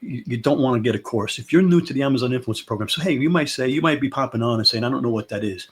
you don't want to get a course. If you're new to the Amazon Influencer Program, so hey, you might be popping on and saying, I don't know what that is,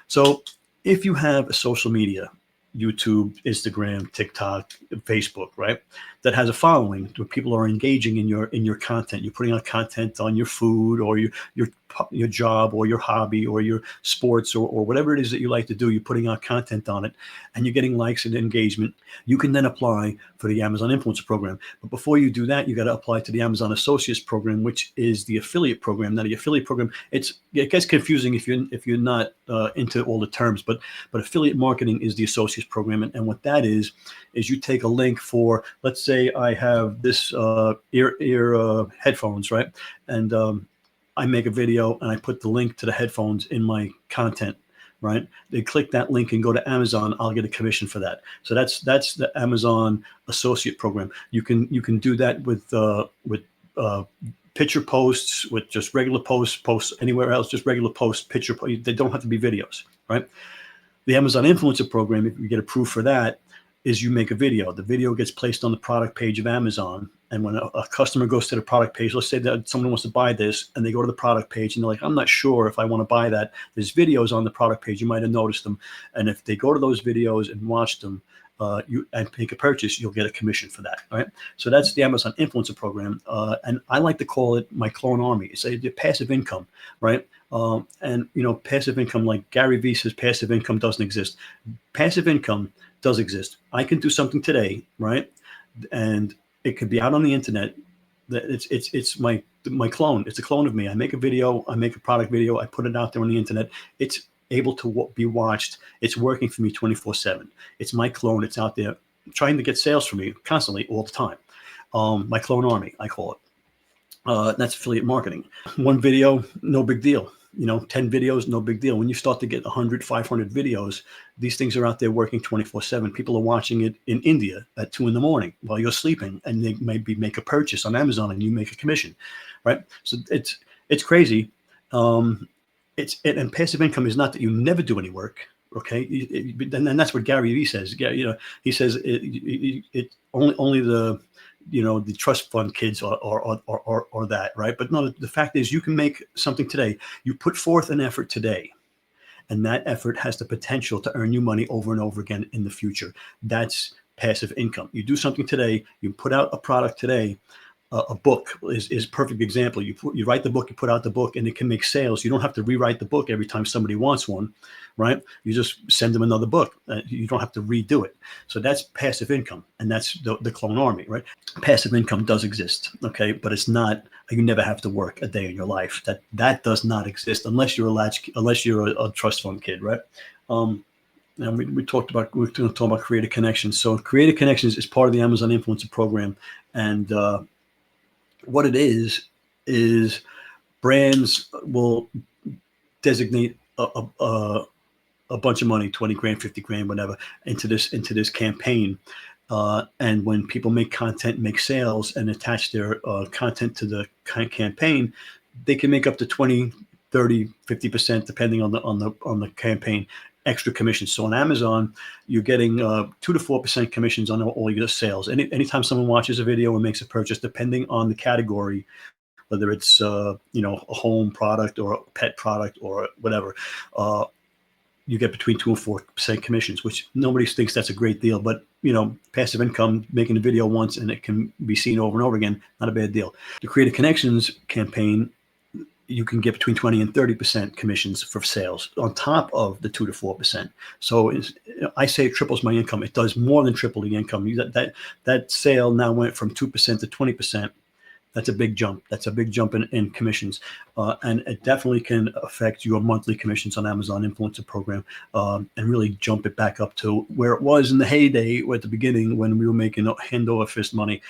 so if you have a social media, YouTube, Instagram, TikTok, Facebook, right, that has a following where people are engaging in your content. You're putting out content on your food or your job or your hobby or your sports or whatever it is that you like to do. You're putting out content on it and you're getting likes and engagement. You can then apply for the Amazon Influencer Program. But before you do that, you got to apply to the Amazon Associates Program, which is the affiliate program. Now, the affiliate program, it gets confusing if you're not into all the terms, but affiliate marketing is the Associates Program. And what that is you take a link for, let's say I have this ear headphones, right? And I make a video and I put the link to the headphones in my content, right? They click that link and go to Amazon. I'll get a commission for that. So that's the Amazon Associate Program. You can do that with picture posts, with just regular posts anywhere else, just regular posts, picture. They don't have to be videos, right? The Amazon Influencer Program, if you get approved for that, is you make a video. The video gets placed on the product page of Amazon. And when a customer goes to the product page, let's say that someone wants to buy this and they go to the product page and they're like, I'm not sure if I want to buy that. There's videos on the product page. You might have noticed them. And if they go to those videos and watch them, and make a purchase, you'll get a commission for that, right? So that's the Amazon Influencer Program. And I like to call it my clone army. It's a passive income, right? And, passive income, like Gary Vee says, passive income doesn't exist. Passive income does exist. I can do something today, right? And it could be out on the internet. It's my clone. It's a clone of me. I make a video. I make a product video. I put it out there on the internet. It's able to be watched. It's working for me 24/7. It's my clone. It's out there trying to get sales for me constantly all the time. My clone army, I call it. That's affiliate marketing. One video, no big deal. 10 videos, no big deal. When you start to get 100, 500 videos, these things are out there working 24/7. People are watching it in India at 2 a.m. while you're sleeping, and they maybe make a purchase on Amazon and you make a commission, right? So it's crazy. And passive income is not that you never do any work. Okay. And that's what Gary Vee says. He says it only the trust fund kids are that, right? But no, the fact is you can make something today. You put forth an effort today, and that effort has the potential to earn you money over and over again in the future. That's passive income. You do something today, you put out a product today. A book is a perfect example. You write the book, you put out the book, and it can make sales. You don't have to rewrite the book every time somebody wants one, right? You just send them another book. You don't have to redo it. So that's passive income, and that's the clone army, right? Passive income does exist, okay, but it's not. You never have to work a day in your life. That does not exist unless you're a trust fund kid, right? And we're going to talk about Creative Connections. So Creative Connections is part of the Amazon Influencer Program, and what it is brands will designate a bunch of money, 20 grand, 50 grand, whatever, into this campaign. And when people make content, make sales, and attach their content to the campaign, they can make up to 20, 30, 50%, depending on the campaign, extra commissions. So on Amazon, you're getting 2 to 4% commissions on all your sales. Anytime someone watches a video and makes a purchase, depending on the category, whether it's a home product or a pet product or whatever, you get between 2 and 4% commissions, which nobody thinks that's a great deal. But passive income, making a video once and it can be seen over and over again, not a bad deal. The Creative Connections campaign, you can get between 20 and 30% commissions for sales on top of the 2 to 4%. So I say it triples my income. It does more than triple the income. That sale now went from 2% to 20%. That's a big jump. That's a big jump in commissions. And it definitely can affect your monthly commissions on Amazon Influencer Program, and really jump it back up to where it was in the heyday at the beginning when we were making hand over fist money.